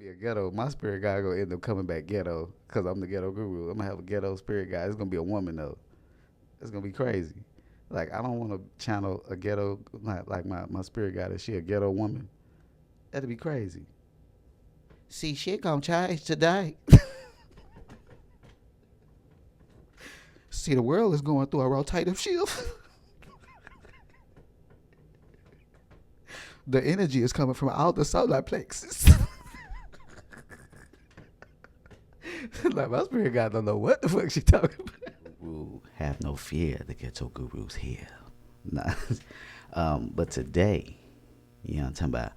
be a ghetto. My spirit guide gonna end up coming back ghetto because I'm the ghetto guru. I'm gonna have a ghetto spirit guide. It's gonna be a woman though. It's gonna be crazy. Like I don't want to channel a ghetto like my spirit guide. Is she a ghetto woman? That'd be crazy. See, shit gonna change today. See, the world is going through a rotative shift. The energy is coming from all the solar plexus. Like my spirit guide don't know what the fuck she talking about. Ooh, have no fear, the ghetto guru's here. Nah. But today, you know what I'm talking about?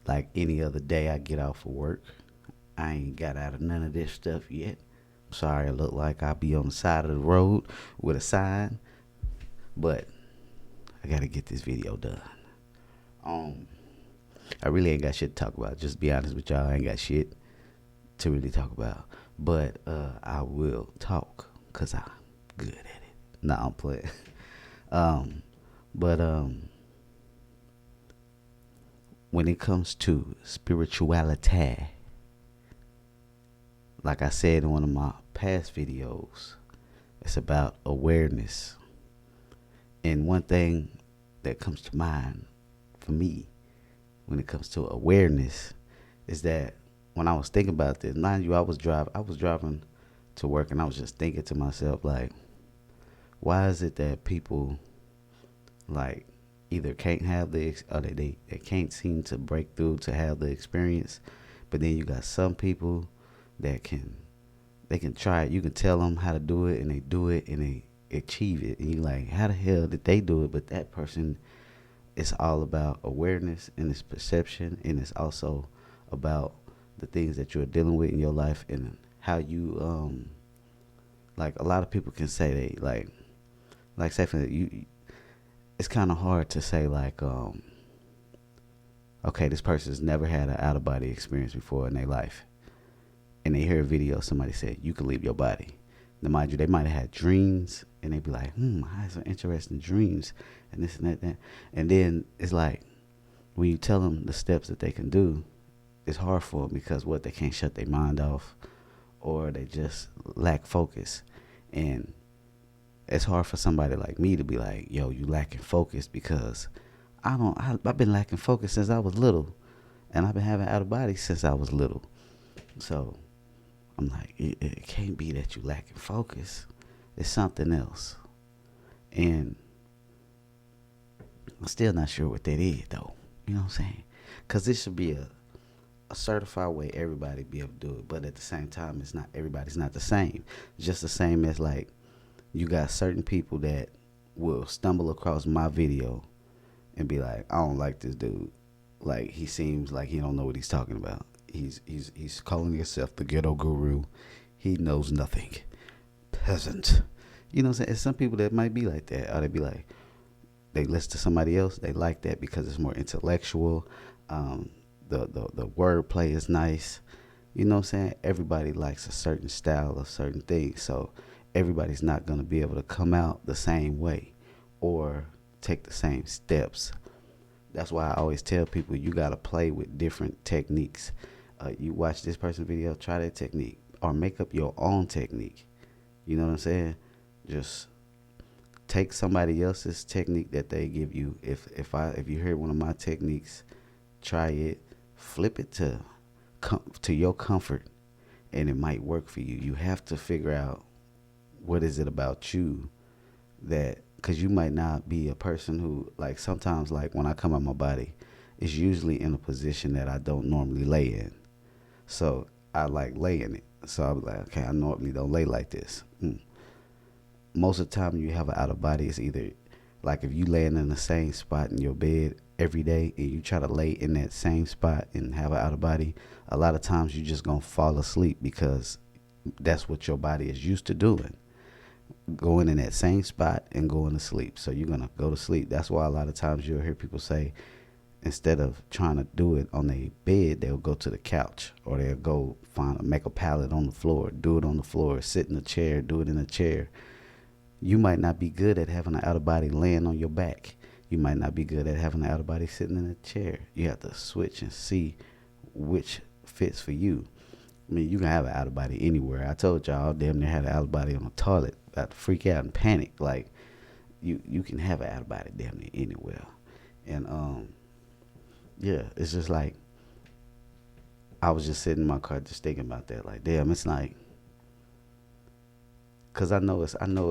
Like any other day I get off of work, I ain't got out of none of this stuff yet. Sorry, I look like I'll be on the side of the road with a sign, but I gotta get this video done. Um, I really ain't got shit to talk about. Just be honest with y'all, I ain't got shit to really talk about. But I will talk because I'm good at it. Nah, I'm playing. But when it comes to spirituality, like I said in one of my past videos, it's about awareness. And one thing that comes to mind for me when it comes to awareness is that when I was thinking about this, mind you, I was driving to work and I was just thinking to myself, like, why is it that people like either can't have the or they can't seem to break through to have the experience, but then you got some people that they can try it. You can tell them how to do it and they do it and they achieve it, and you like, how the hell did they do it? But that person, it's all about awareness and it's perception, and it's also about the things that you're dealing with in your life and how you like a lot of people can say they like say for you, it's kind of hard to say like okay, this person's never had an out of body experience before in their life, and they hear a video somebody said you can leave your body. Now mind you, they might have had dreams and they be like, I had some interesting dreams and this and that. And then it's like when you tell them the steps that they can do, it's hard for them because what, they can't shut their mind off or they just lack focus. And it's hard for somebody like me to be like, yo, you lacking focus, because I've been lacking focus since I was little, and I've been having out of body since I was little. So I'm like, it can't be that you lacking focus. It's something else. And I'm still not sure what that is, though. You know what I'm saying? Because this should be a certified way everybody be able to do it. But at the same time, it's not, everybody's not the same. Just the same as like, you got certain people that will stumble across my video and be like, I don't like this dude. Like, he seems like he don't know what he's talking about. He's calling himself the ghetto guru. He knows nothing. Peasant. You know what I'm saying? It's some people that might be like that. Or they be like, they listen to somebody else. They like that because it's more intellectual. The wordplay is nice. You know what I'm saying? Everybody likes a certain style of certain things. So everybody's not going to be able to come out the same way or take the same steps. That's why I always tell people you got to play with different techniques. You watch this person's video, try that technique, or make up your own technique. You know what I'm saying? Just take somebody else's technique that they give you. If you hear one of my techniques, try it, flip it to your comfort, and it might work for you. You have to figure out what is it about you that, because you might not be a person who, like, sometimes, like when I come out my body, it's usually in a position that I don't normally lay in. So I like lay in it. So I'm like, okay, I normally don't lay like this. Most of the time you have an out of body, it's either like if you laying in the same spot in your bed every day and you try to lay in that same spot and have an out of body, a lot of times you just gonna fall asleep because that's what your body is used to doing. Going in that same spot and going to sleep. So you're gonna go to sleep. That's why a lot of times you'll hear people say, instead of trying to do it on their bed, they'll go to the couch, or they'll go make a pallet on the floor, do it on the floor, sit in a chair, do it in a chair. You might not be good at having an out of body laying on your back. You might not be good at having an out of body sitting in a chair. You have to switch and see which fits for you. I mean, you can have an out of body anywhere. I told y'all, damn near had an out of body on the toilet. About to freak out and panic. Like, you can have an out of body damn near anywhere. And yeah, it's just like I was just sitting in my car just thinking about that. Like, damn, it's like, cause I know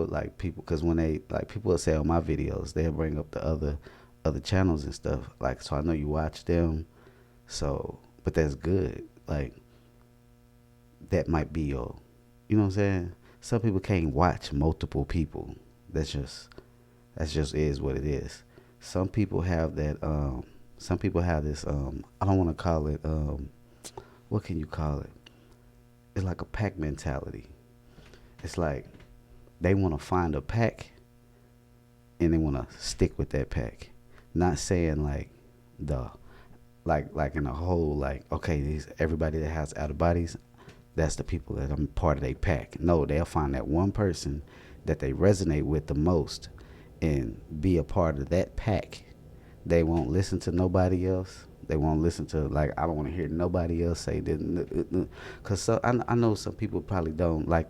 like people, cause when they like people will say on my videos, they'll bring up the other channels and stuff. Like, so I know you watch them. So, but that's good. Like, that might be your, you know what I'm saying? Some people can't watch multiple people. That's just is what it is. Some people have that. Some people have this. I don't want to call it. What can you call it? It's like a pack mentality. It's like they want to find a pack and they want to stick with that pack. Not saying like the like in a whole like okay, these everybody that has out of bodies, that's the people that I'm part of their pack. No, they'll find that one person that they resonate with the most and be a part of that pack. They won't listen to nobody else. They won't listen to like I don't want to hear nobody else say that. Cause so I know some people probably don't like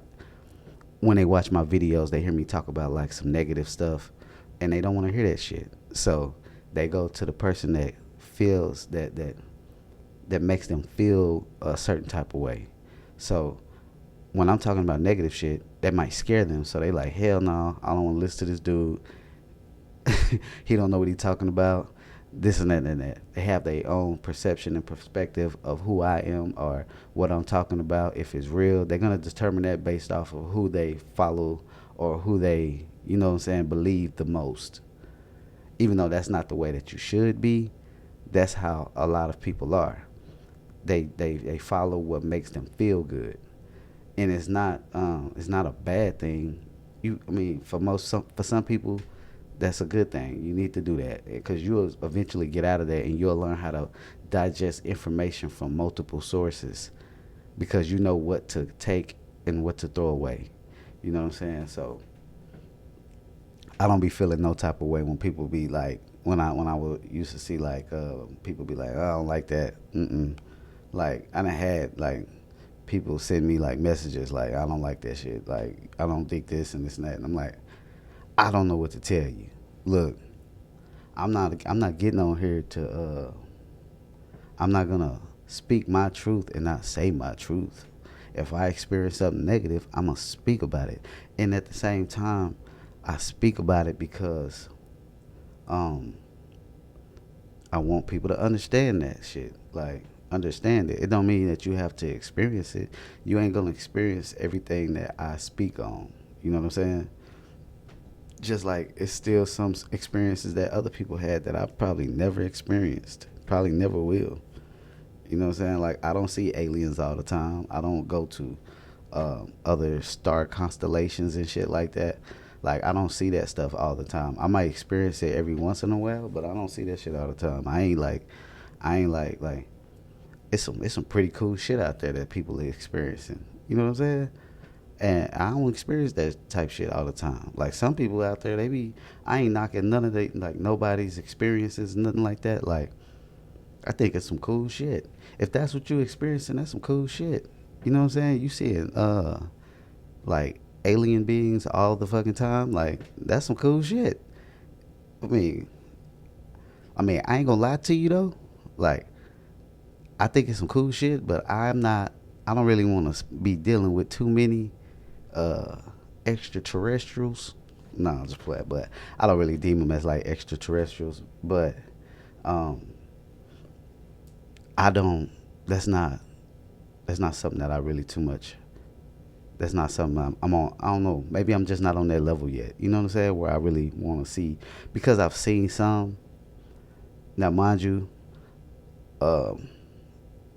when they watch my videos. They hear me talk about like some negative stuff, and they don't want to hear that shit. So they go to the person that feels that makes them feel a certain type of way. So when I'm talking about negative shit, that might scare them. So they like, hell no, I don't want to listen to this dude. He don't know what he's talking about. This and that and that. They have their own perception and perspective of who I am or what I'm talking about. If it's real, they're gonna determine that based off of who they follow or who they, you know what I'm saying, believe the most. Even though that's not the way that you should be, that's how a lot of people are. They follow what makes them feel good, and it's not a bad thing. I mean, for some people, that's a good thing. You need to do that because you'll eventually get out of there and you'll learn how to digest information from multiple sources because you know what to take and what to throw away. You know what I'm saying? So I don't be feeling no type of way when people be like when I would used to see like people be like, oh, I don't like that. Like I done had like people send me like messages like I don't like that shit. Like I don't think this and this and that. And I'm like, I don't know what to tell you. Look, I'm not getting on here to I'm not gonna speak my truth and not say my truth. If I experience something negative, I'm gonna speak about it. And at the same time, I speak about it because I want people to understand that shit. Like understand it. It don't mean that you have to experience it. You ain't gonna experience everything that I speak on. You know what I'm saying? Just like it's still some experiences that other people had that I probably never experienced, probably never will. You know what I'm saying? Like I don't see aliens all the time. I don't go to other star constellations and shit like that. Like I don't see that stuff all the time. I might experience it every once in a while, but I don't see that shit all the time. I ain't like it's some pretty cool shit out there that people are experiencing. You know what I'm saying? And I don't experience that type shit all the time. Like some people out there, I ain't knocking none of like nobody's experiences, nothing like that. Like I think it's some cool shit. If that's what you experiencing, that's some cool shit. You know what I'm saying? You seeing like alien beings all the fucking time, like that's some cool shit. I mean, I ain't gonna lie to you though. Like I think it's some cool shit, but I don't really want to be dealing with too many uh extraterrestrials. No, I'm just play, but I don't really deem them as like extraterrestrials. But um, I don't. That's not. That's not something that I really too much. That's not something I'm on. I don't know. Maybe I'm just not on that level yet. You know what I'm saying? Where I really want to see, because I've seen some. Now, mind you, um,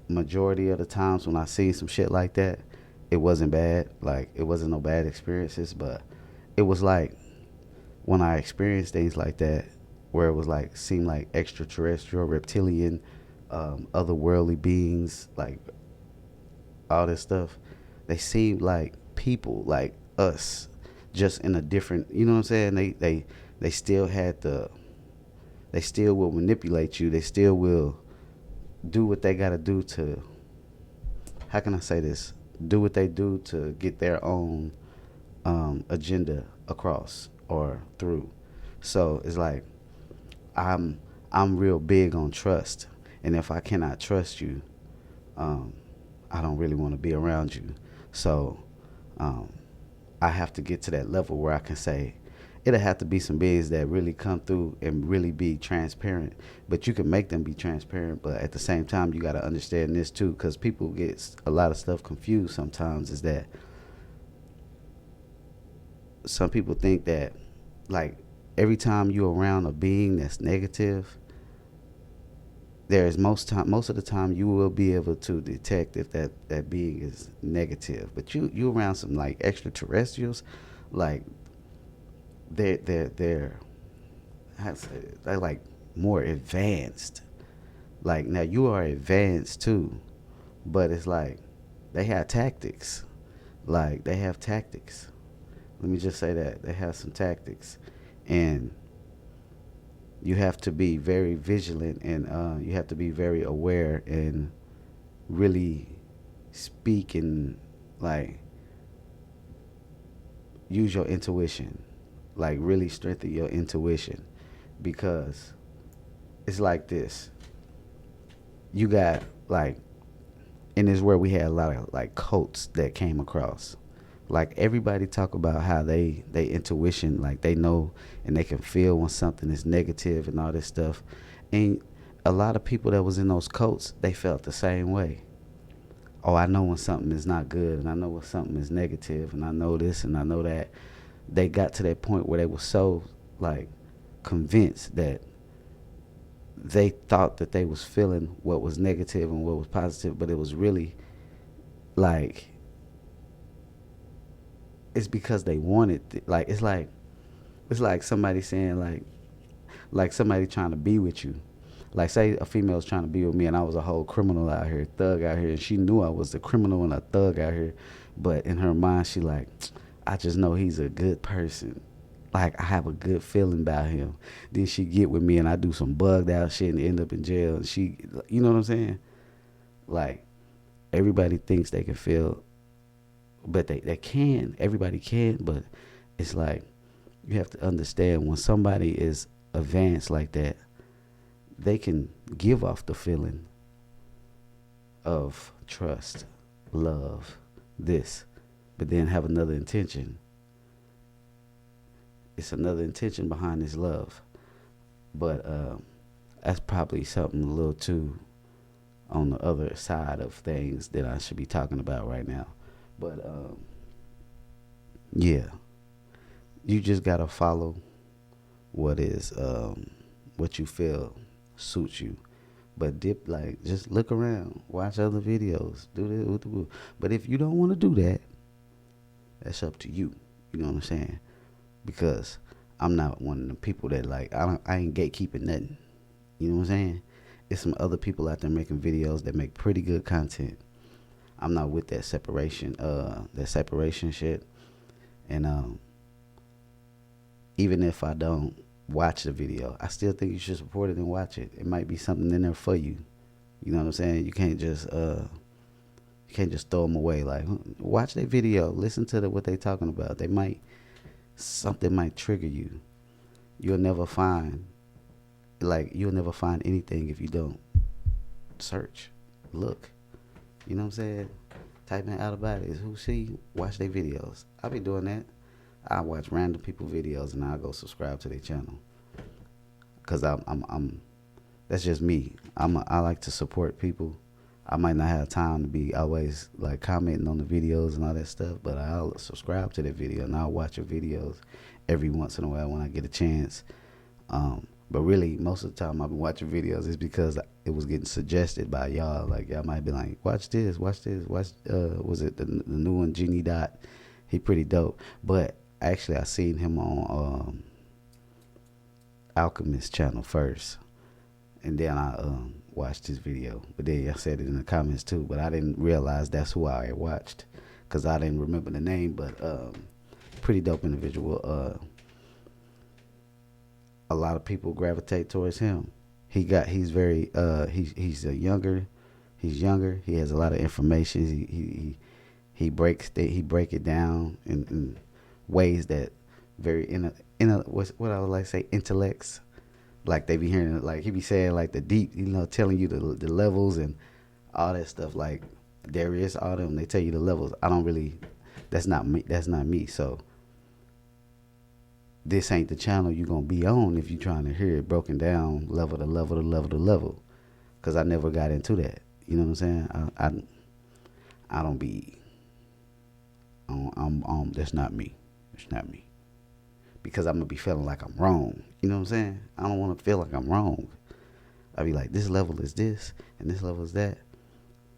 majority of the times when I seen some shit like that, it wasn't bad. Like it wasn't no bad experiences, but it was like when I experienced things like that, where it was like seemed like extraterrestrial, reptilian, otherworldly beings, like all this stuff. They seemed like people, like us, just in a different. You know what I'm saying? They still had the. They still will manipulate you. They still will do what they got to do to how can I say this? Do what they do to get their own agenda across or through. So it's like I'm I'm real big on trust, and if I cannot trust you, um, I don't really want to be around you. So um, I have to get to that level where I can say it'll have to be some beings that really come through and really be transparent. But you can make them be transparent, but at the same time, you got to understand this too, because people get a lot of stuff confused sometimes. Is that some people think that like every time you're around a being that's negative, most of the time you will be able to detect if that being is negative. But you around some like extraterrestrials, like they're they're like more advanced. Like now you are advanced too, but it's like they have tactics. Like they have tactics. Let me just say that they have some tactics, and you have to be very vigilant, and you have to be very aware and really speak and like use your intuition, like really strengthen your intuition, because it's like this. You got like, and this is where we had a lot of like quotes that came across. Like everybody talk about how they intuition, like they know and they can feel when something is negative and all this stuff. And a lot of people that was in those quotes, they felt the same way. Oh, I know when something is not good, and I know when something is negative, and I know this and I know that. They got to that point where they were so like convinced that they thought that they was feeling what was negative and what was positive, but it was really like it's because they wanted like it's like somebody saying like somebody trying to be with you. Like say a female's trying to be with me and I was a whole criminal out here, thug out here, and she knew I was the criminal and a thug out here, but in her mind she like, I just know he's a good person. Like I have a good feeling about him. Then she get with me and I do some bugged out shit and end up in jail. And she, you know what I'm saying? Like everybody thinks they can feel, but they can. Everybody can, but it's like you have to understand when somebody is advanced like that, they can give off the feeling of trust, love, this, but then have another intention. It's another intention behind this love, but that's probably something a little too on the other side of things that I should be talking about right now. But yeah, you just gotta follow what is what you feel suits you. But dip like just look around, watch other videos, do this. But if you don't want to do that, that's up to you. You know what I'm saying? Because I'm not one of the people that like I ain't gatekeeping nothing. You know what I'm saying? It's some other people out there making videos that make pretty good content. I'm not with that separation shit. And even if I don't watch the video, I still think you should support it and watch it. It might be something in there for you. You know what I'm saying? You can't just throw them away. Like watch their video, listen to what they talking about. They might something might trigger you. You'll never find you'll never find anything if you don't search, look. You know what I'm saying? Type in out about it. Who see? Watch their videos. I be doing that. I watch random people videos and I go subscribe to their channel. Cause I'm that's just me. I like to support people. I might not have time to be always like commenting on the videos and all that stuff, but I'll subscribe to the video and I'll watch your videos every once in a while when I get a chance. But really, most of the time I've been watching videos is because it was getting suggested by y'all. Like y'all might be like, watch this, watch. Was it the new one, Genie Dot? He pretty dope. But actually, I seen him on Alchemist channel first, and then I watched his video. But then I said it in the comments too. But I didn't realize that's who I watched because I didn't remember the name. But pretty dope individual. A lot of people gravitate towards him. He's very he's a younger He's younger. He has a lot of information. He break it down in ways that very in a what I would like to say intellects. Like they be hearing it, like he be saying like the deep, telling you the levels and all that stuff. Like there is all them. They tell you the levels. I don't really. That's not me. That's not me. So this ain't the channel you gonna be on if you trying to hear it broken down level to level to level to level. Cause I never got into that. You know what I'm saying? I don't be. That's not me. It's not me. Because I'm gonna be feeling like I'm wrong. You know what I'm saying? I don't want to feel like I'm wrong. I be like, this level is this and this level is that.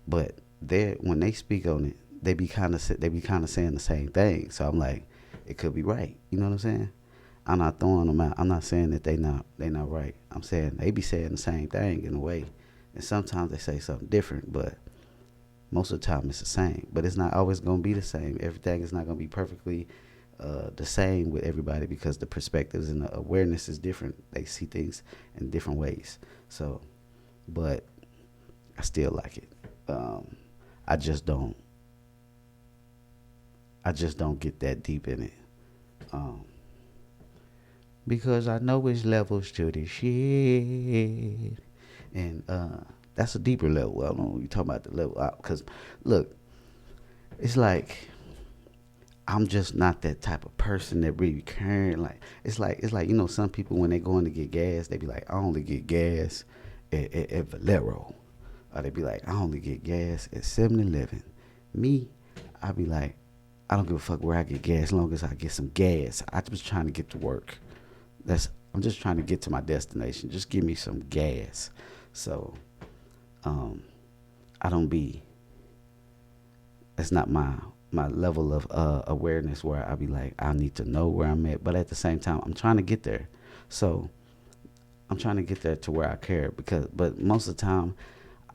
But they when they speak on it, they be kind of saying the same thing. So I'm like, it could be right. You know what I'm saying? I'm not throwing them out. I'm not saying that they not right. I'm saying they be saying the same thing in a way, and sometimes they say something different, but most of the time it's the same. But it's not always gonna be the same. Everything is not gonna be perfectly the same with everybody because the perspectives and the awareness is different. They see things in different ways. So, but I still like it. I just don't. I just don't get that deep in it. Because I know it's levels to this shit. And that's a deeper level. I don't know when you talking about the level out. Because, look, it's like I'm just not that type of person that really caring. Like it's like some people when they going to get gas, they be like, I only get gas at Valero. Or they be like, I only get gas at 7-Eleven. Me, I be like, I don't give a fuck where I get gas as long as I get some gas. I just trying to get to work. I'm just trying to get to my destination. Just give me some gas. So I don't be. It's not my level of awareness where I be like I need to know where I'm at. But at the same time, I'm trying to get there. So I'm trying to get there to where I care but most of the time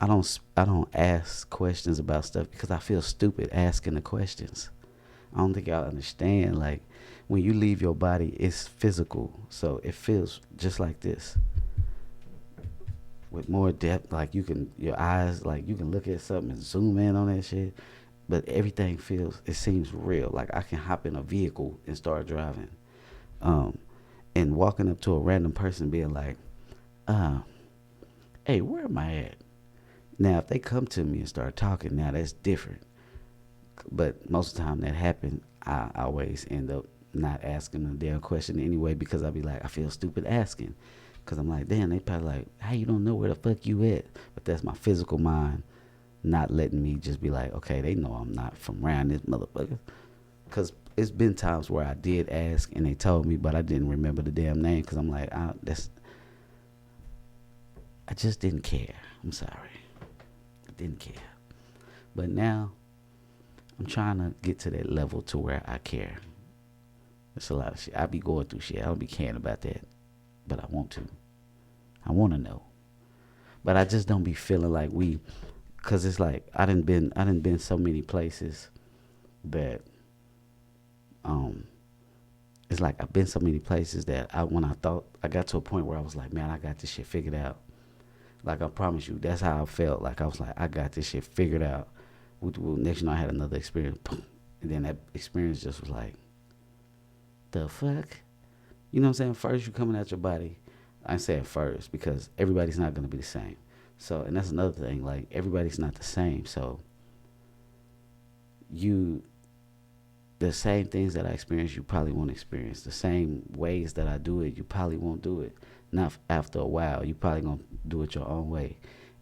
I don't ask questions about stuff because I feel stupid asking the questions. I don't think y'all understand. Like when you leave your body, it's physical, so it feels just like this with more depth. Like your eyes, like you can look at something and zoom in on that shit. But everything it seems real. Like I can hop in a vehicle and start driving, and walking up to a random person being like, "Hey, where am I at?" Now, if they come to me and start talking, now that's different. But most of the time that happens, I always end up not asking a damn question anyway because I be like, I feel stupid asking. Because I'm like, damn, they probably like, how you don't know where the fuck you at? But that's my physical mind not letting me just be like, okay, they know I'm not from around this motherfucker. Because it's been times where I did ask and they told me, but I didn't remember the damn name because I'm like, I just didn't care. I'm sorry. I didn't care. But now I'm trying to get to that level to where I care. It's a lot of shit. I be going through shit. I don't be caring about that. But I want to. I want to know. But I just don't be feeling like cause it's like I done been so many places that it's like I've been so many places that when I thought I got to a point where I was like, man, I got this shit figured out. Like I promise you, that's how I felt. Like I was like, I got this shit figured out. Next, I had another experience, and then that experience just was like, the fuck, you know what I'm saying? First, you coming out your body. I'm saying first because everybody's not gonna be the same. So, and that's another thing. Like everybody's not the same. So, the same things that I experience, you probably won't experience. The same ways that I do it, you probably won't do it. Not after a while, you probably gonna do it your own way.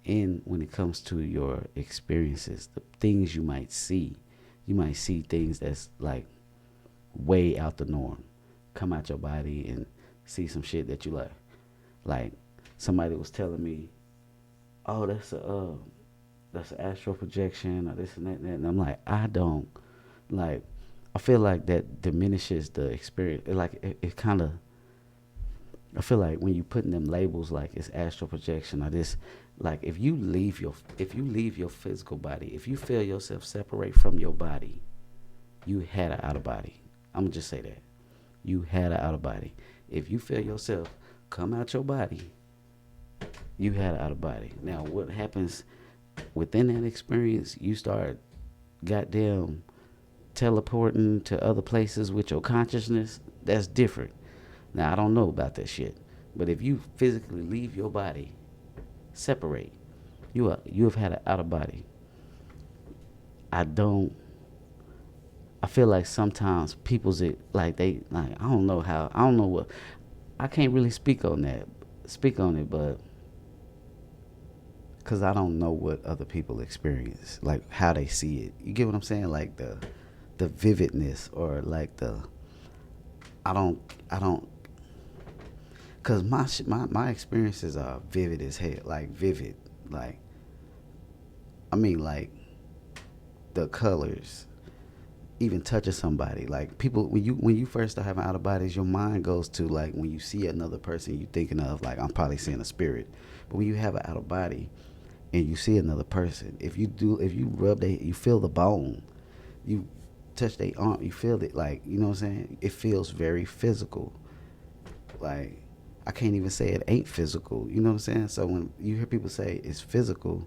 And when it comes to your experiences, the things you might see things that's like way out the norm. Come out your body and see some shit that you like. Like somebody was telling me, oh, that's an astral projection or this and that, and I'm like, I don't like. I feel like that diminishes the experience. It kind of. I feel like when you putting them labels like it's astral projection or this, like if you leave your physical body, if you feel yourself separate from your body, you had an out of body. I'm gonna just say that. You had an out of body. If you feel yourself come out your body, you had an out of body. Now what happens within that experience, you start goddamn teleporting to other places with your consciousness. That's different. Now, I don't know about that shit, but if you physically leave your body, separate, you have had an out of body. I don't. I feel like sometimes people's like they like I don't know how I don't know what I can't really speak on it, but because I don't know what other people experience, like how they see it. You get what I'm saying? Like the vividness or like the I don't because my experiences are vivid as hell, like vivid, like I mean like the colors, even touching somebody. Like people, when you first start having out of bodies, your mind goes to like when you see another person, you thinking of like I'm probably seeing a spirit. But when you have an out of body and you see another person, if you rub you feel the bone, you touch their arm, you feel it. Like you know what I'm saying? It feels very physical. Like I can't even say it ain't physical. You know what I'm saying? So when you hear people say it's physical,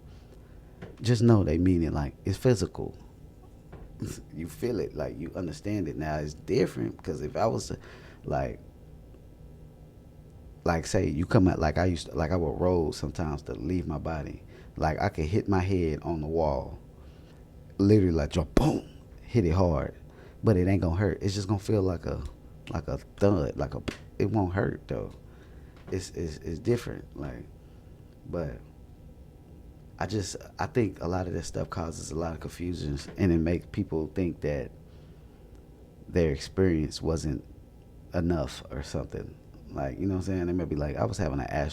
just know they mean it like it's physical. You feel it, like you understand it. Now it's different because if I was to, like say you come out like I would roll sometimes to leave my body. Like I could hit my head on the wall, literally like jump boom, hit it hard, but it ain't gonna hurt. It's just gonna feel like a thud, like a it won't hurt though. It's different, like, but I think a lot of this stuff causes a lot of confusions and it makes people think that their experience wasn't enough or something. Like, you know what I'm saying? They might be like, I was having an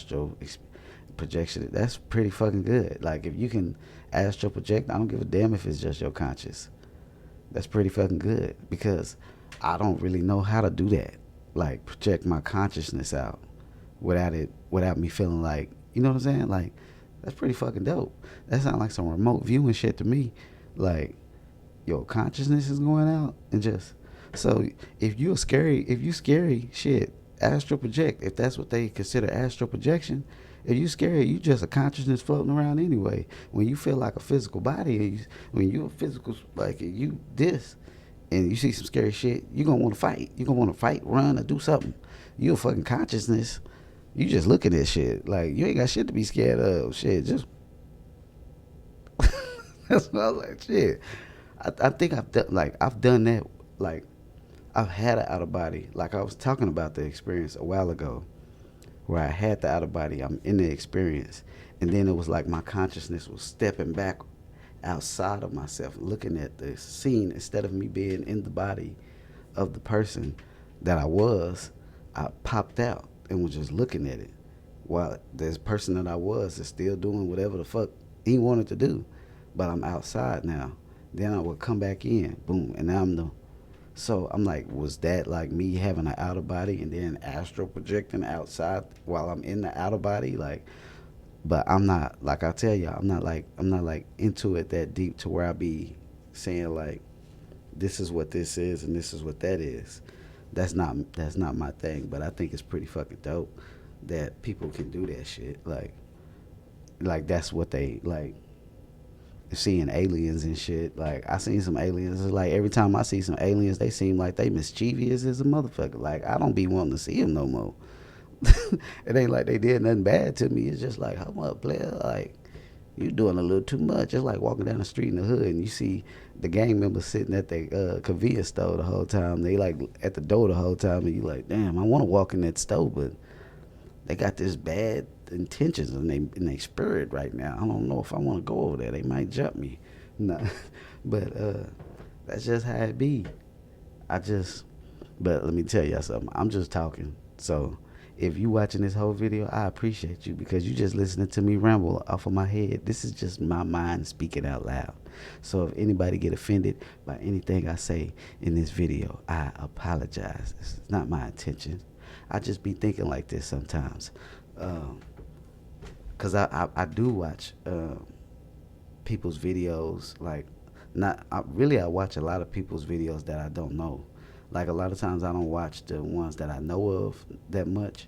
projection. That's pretty fucking good. Like, if you can astral project, I don't give a damn if it's just your conscious. That's pretty fucking good because I don't really know how to do that. Like, project my consciousness out without me feeling like, you know what I'm saying? Like, that's pretty fucking dope. That sounds like some remote viewing shit to me. Like, your consciousness is going out and just so if you scary shit, astral project. If that's what they consider astral projection, if you scary, you just a consciousness floating around anyway. When you feel like a physical body, when you a physical like you this, and you see some scary shit, you gonna want to fight. You gonna want to fight, run, or do something. You a fucking consciousness. You just look at this shit like you ain't got shit to be scared of. Shit, just that's what I was like. Shit, I think I've done that. Like I've had an out of body. Like I was talking about the experience a while ago, where I had the out of body. I'm in the experience, and then it was like my consciousness was stepping back outside of myself, looking at the scene instead of me being in the body of the person that I was. I popped out and was just looking at it, while this person that I was is still doing whatever the fuck he wanted to do, but I'm outside now. Then I would come back in, boom, and now I'm the. So I'm like, was that like me having an out of body and then astral projecting outside while I'm in the out of body? Like, but I'm not like I tell y'all, I'm not like into it that deep to where I be saying like, this is what this is and this is what that is. That's not my thing. But I think it's pretty fucking dope that people can do that shit. Like that's what they like seeing aliens and shit. Like I seen some aliens. It's like every time I see some aliens, they seem like they mischievous as a motherfucker. Like I don't be wanting to see them no more. It ain't like they did nothing bad to me. It's just like, how much, player? Like you doing a little too much. It's like walking down the street in the hood and you see the gang members sitting at the convenience store the whole time. They like at the door the whole time, and you like, damn, I want to walk in that store, but they got this bad intentions in they spirit right now. I don't know if I want to go over there. They might jump me. No, but that's just how it be. I just, but let me tell y'all something. I'm just talking. So if you watching this whole video, I appreciate you because you just listening to me ramble off of my head. This is just my mind speaking out loud. So if anybody get offended by anything I say in this video, I apologize. It's not my intention. I just be thinking like this sometimes. Cause I do watch people's videos. Like I watch a lot of people's videos that I don't know. Like a lot of times I don't watch the ones that I know of that much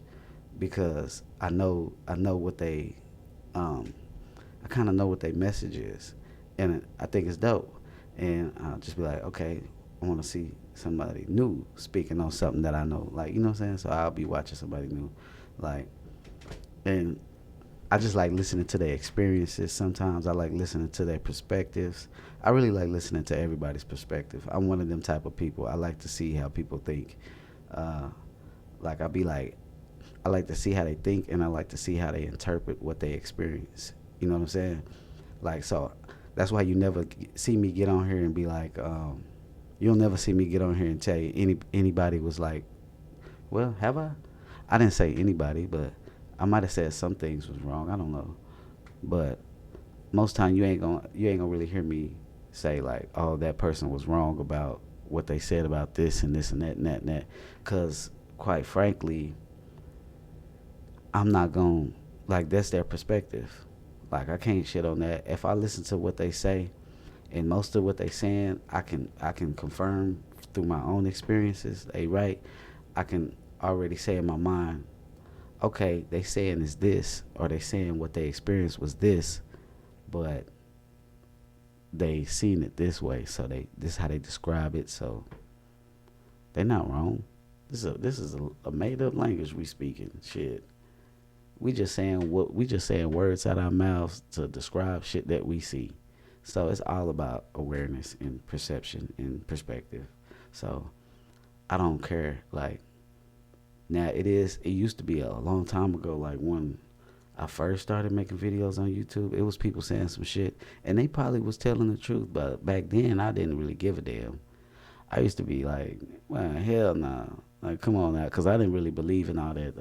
because I know what they I kind of know what their message is, and I think it's dope. And I'll just be like, okay, I want to see somebody new speaking on something that I know, like you know what I'm saying. So I'll be watching somebody new, like, and I just like listening to their experiences. Sometimes I like listening to their perspectives. I really like listening to everybody's perspective. I'm one of them type of people. I like to see how people think. Uh, like I be like, I like to see how they think, and I like to see how they interpret what they experience. You know what I'm saying? Like so, that's why you never see me get on here and be like, you'll never see me get on here and tell you anybody was like, well, have I? I didn't say anybody, but I might have said some things was wrong. I don't know, but most time you ain't gonna really hear me say like, oh, that person was wrong about what they said about this and this and that and that and that, because quite frankly, I'm not going to like that's their perspective. Like I can't shit on that. If I listen to what they say and most of what they saying, I can confirm through my own experiences. They right. I can already say in my mind, okay, they saying is this, or they saying what they experienced was this, but they seen it this way. So this is how they describe it. So they're not wrong. This is a made up language we speaking. Shit. We just saying words out our mouths to describe shit that we see. So it's all about awareness and perception and perspective. So I don't care. Like now it used to be a long time ago, like when I first started making videos on YouTube, it was people saying some shit and they probably was telling the truth, but back then I didn't really give a damn. I used to be like, well, hell nah. Like, come on now, because I didn't really believe in all that.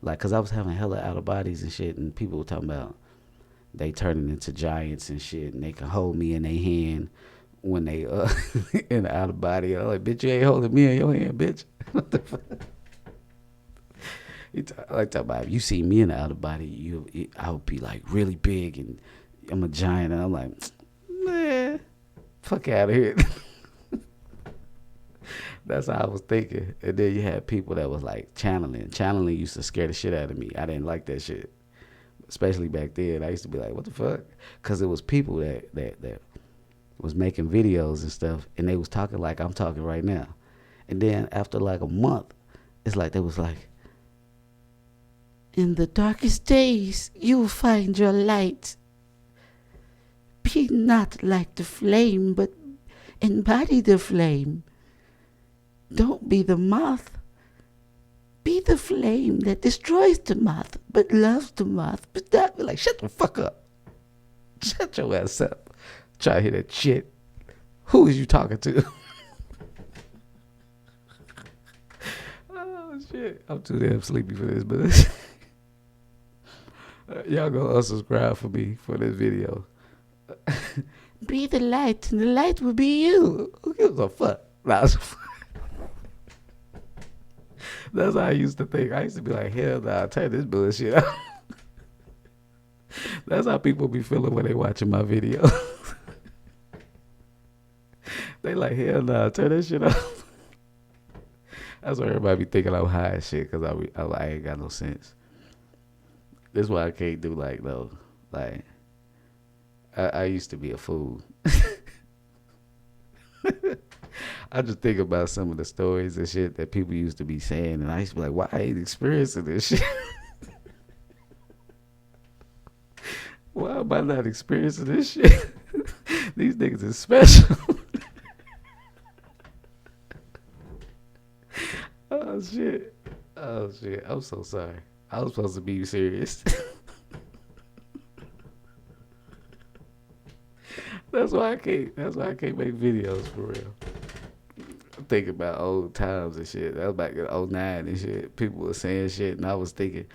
Like, because I was having hella out of bodies and shit, and people were talking about they turning into giants and shit, and they can hold me in their hand when they in the out of body. I'm like, bitch, you ain't holding me in your hand, bitch. What the fuck? Like talking about if you see me in the out of body, I would be like really big and I'm a giant, and I'm like, man, fuck out of here. That's how I was thinking. And then you had people that was like channeling. Channeling used to scare the shit out of me. I didn't like that shit. Especially back then. I used to be like, what the fuck? Because it was people that was making videos and stuff, and they was talking like I'm talking right now. And then after like a month, it's like they was like, in the darkest days, you will find your light. Be not like the flame, but embody the flame. Don't be the moth. Be the flame that destroys the moth, but loves the moth. But that be like, shut the fuck up. Shut your ass up. Try to hear that shit. Who is you talking to? Oh shit. I'm too damn sleepy for this, but y'all go unsubscribe for me for this video. Be the light, and the light will be you. Who gives a fuck? That's how I used to think. I used to be like, hell nah, turn this bullshit out. That's how people be feeling when they watching my video. They like, hell nah, turn that shit off. That's why everybody be thinking I'm high as shit, because I ain't got no sense. That's why I can't do like, though. Like, I used to be a fool. I just think about some of the stories and shit that people used to be saying, and I used to be like, why I ain't experiencing this shit? Why am I not experiencing this shit? These niggas is special. Oh shit. Oh shit. I'm so sorry. I was supposed to be serious. That's why I can't make videos for real. I'm thinking about old times and shit. That was back in '09 and shit. People were saying shit, and I was thinking,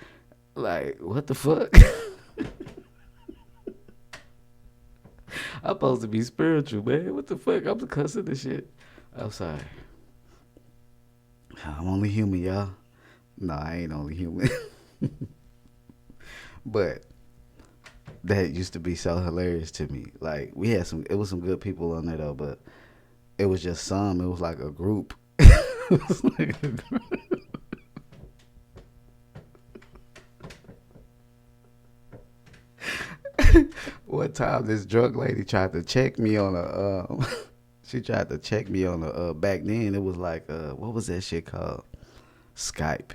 like, what the fuck? I'm supposed to be spiritual, man. What the fuck? I'm cussing this shit. I'm sorry. I'm only human, y'all. No, I ain't only human. But that used to be so hilarious to me. Like, it was some good people on there though, but it was just some. It was like a group. It was like a group. one time this drug lady tried to check me on a she tried to check me on a back then it was like what was that shit called? Skype.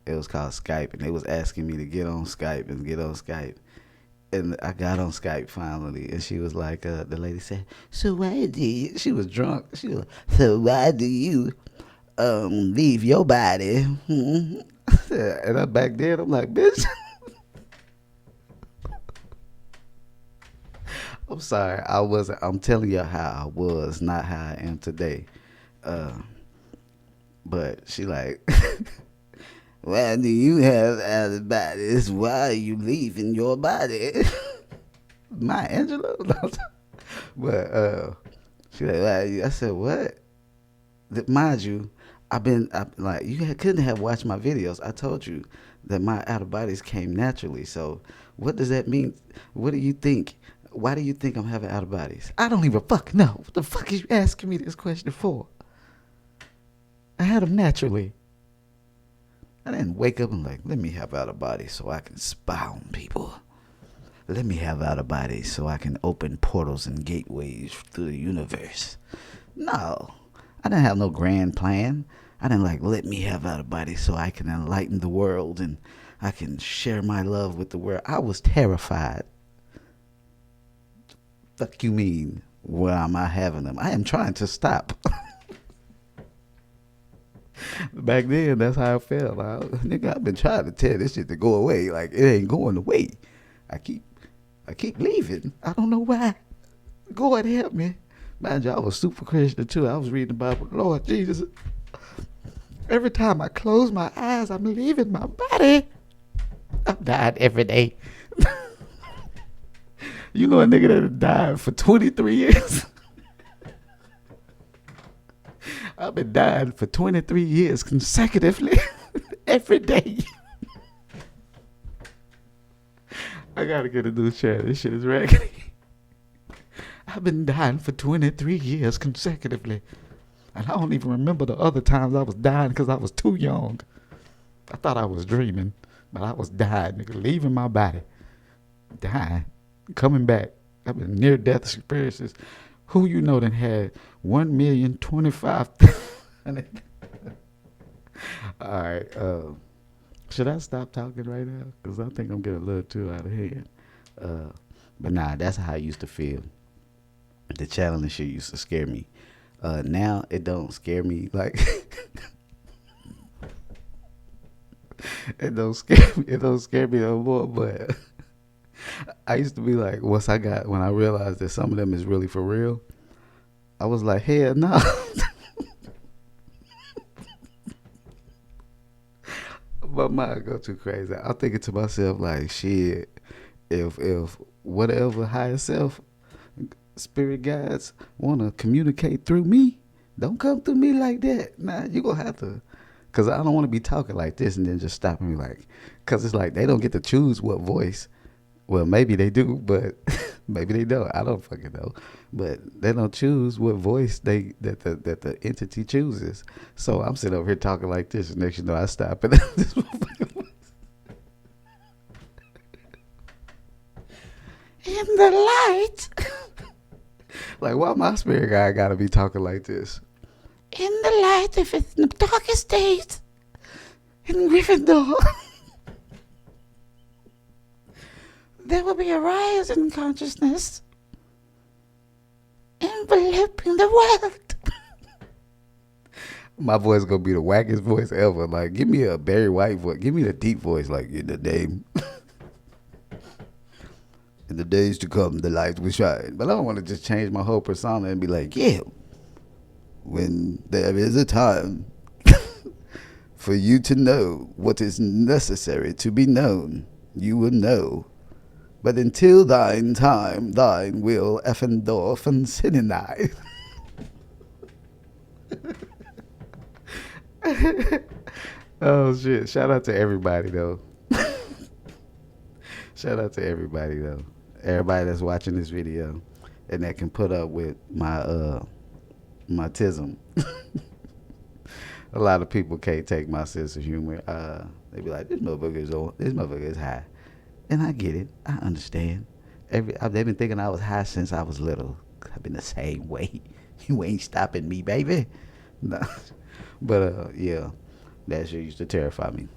It was called Skype, and they was asking me to get on Skype and get on Skype. And I got on Skype finally, and she was like, the lady said, "So why do you?" She was drunk. She was like, "So why do you leave your body?" And back then, I'm like, "Bitch, I'm sorry. I wasn't. I'm telling you how I was, not how I am today." Uh, but she like, "Why do you have antibodies? Why are you leaving your body?" My Angela? But she like, "Why?" I said, "What?" Mind you, like, couldn't have watched my videos. I told you that my out of bodies came naturally. So what does that mean? What do you think? Why do you think I'm having out of bodies? I don't even fucking know. What the fuck is you asking me this question for? I had them naturally. I didn't wake up and like, let me have out of bodies so I can spy on people. Let me have out of bodies so I can open portals and gateways through the universe. No, I didn't have no grand plan. I didn't like, let me have out of bodies so I can enlighten the world and I can share my love with the world. I was terrified. Fuck you mean? Where am I having them? I am trying to stop. Back then, that's how I felt. Like, nigga, I've been trying to tell this shit to go away. Like, it ain't going away. I keep leaving. I don't know why. God help me. Mind you, I was super Christian too. I was reading the Bible. Lord Jesus. Every time I close my eyes, I'm leaving my body. I'm dying every day. You know a nigga that died for 23 years? I've been dying for 23 years consecutively. Every day. I gotta get a new chair. This shit is raggedy. I've been dying for 23 years consecutively. And I don't even remember the other times I was dying because I was too young. I thought I was dreaming, but I was dying, nigga, leaving my body. Dying. Coming back. I've been near-death experiences. Who you know that had 1,025,000? All right. Should I stop talking right now? Because I think I'm getting a little too out of hand. But nah, that's how I used to feel. The challenge shit used to scare me. Now it don't scare me like it don't scare me no more. But I used to be like, when I realized that some of them is really for real, I was like, hell no. My mind go too crazy. I'm thinking to myself like, shit, if whatever higher self, spirit guides want to communicate through me, don't come through me like that. Nah, you gonna have to, cause I don't want to be talking like this and then just stopping me like, cause it's like they don't get to choose what voice. Well, maybe they do, but maybe they don't. I don't fucking know. But they don't choose what voice that the entity chooses. So I'm sitting over here talking like this, and next you know I stop and this motherfucking voice. In the light. Like, why my spirit guy gotta be talking like this? In the light, if it's in the darkest days, in Gryffindor, there will be a rise in consciousness enveloping the world. My voice gonna be the wackest voice ever. Like, give me a Barry White voice. Give me the deep voice, like, in the name. In the days to come, the light will shine. But I don't want to just change my whole persona and be like, yeah, when there is a time for you to know what is necessary to be known, you will know. But until thine time, thine will Effendorf and Sinai. Oh shit! Shout out to everybody though. Shout out to everybody though. Everybody that's watching this video and that can put up with my my tism. A lot of people can't take my sense of humor. They be like, this motherfucker is high. And I get it. I understand. They've been thinking I was high since I was little. I've been the same way. You ain't stopping me, baby. No. But yeah, that shit used to terrify me.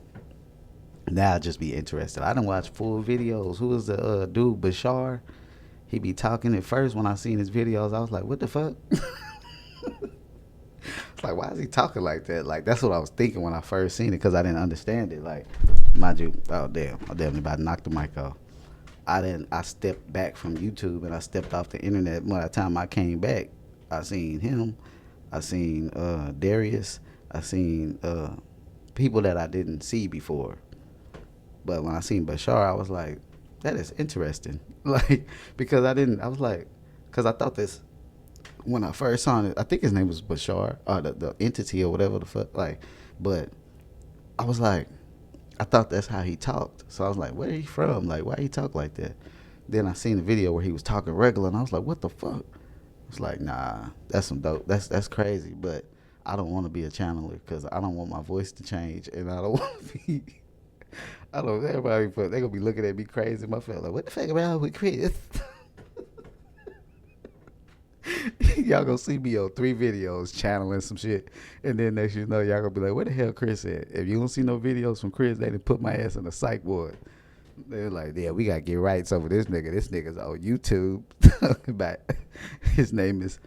Now I just be interested. I don't watch full videos. Who was the dude Bashar? He be talking at first. When I seen his videos, I was like, what the fuck? It's like, why is he talking like that? Like, that's what I was thinking when I first seen it, because I didn't understand it. Like, mind you, oh damn, I definitely about to knock the mic off. I stepped back from YouTube and I stepped off the internet. By the time I came back, I seen him, I seen Darius, I seen people that I didn't see before. But when I seen Bashar, I was like, that is interesting. Like, because I was like, because I thought this, when I first saw it, I think his name was Bashar, or the entity or whatever the fuck. Like, but I was like, I thought that's how he talked. So I was like, where he from? Like, why he talk like that? Then I seen the video where he was talking regular, and I was like, what the fuck? It's like, nah, that's some dope. That's crazy. But I don't want to be a channeler because I don't want my voice to change, and I don't want to be. I don't. Everybody, they gonna be looking at me crazy. My fella, like, what the fuck about with Chris? Y'all gonna see me on 3 videos channeling some shit, and then next you know y'all gonna be like, where the hell Chris at? If you don't see no videos from Chris, they didn't put my ass on the psych ward. They're like, yeah, we gotta get rights over this nigga. This nigga's on YouTube. But his name is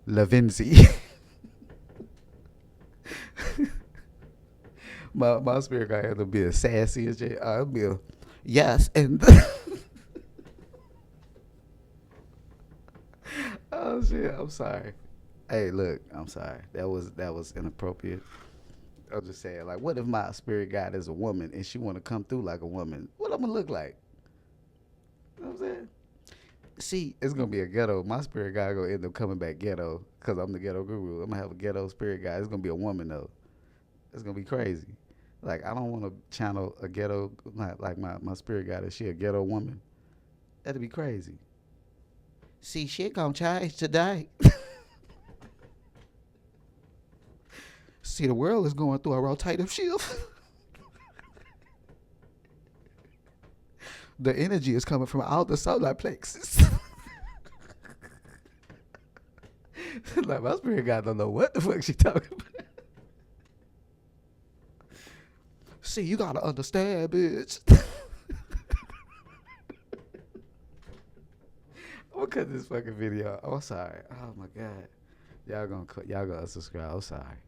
Lavinci. my spirit guy had to be a sassy as shit. I'll be a yes and oh shit, I'm sorry. Hey, look, I'm sorry. That was inappropriate. I'm just saying, like, what if my spirit guide is a woman and she want to come through like a woman? What I'm gonna look like? You know what I'm saying? See, it's gonna be a ghetto. My spirit guide gonna end up coming back ghetto because I'm the ghetto guru. I'm gonna have a ghetto spirit guide. It's gonna be a woman though. It's gonna be crazy. Like, I don't want to channel a ghetto like my spirit guide. Is she a ghetto woman? That'd be crazy. See, shit gonna change today. See, the world is going through a rotative shift. The energy is coming from all the solar plexus. Like, my spirit guy don't know what the fuck she talking about. See, you gotta understand, bitch. I'm gonna cut this fucking video. Oh, I'm sorry. Oh my god. Y'all gonna unsubscribe. I'm sorry.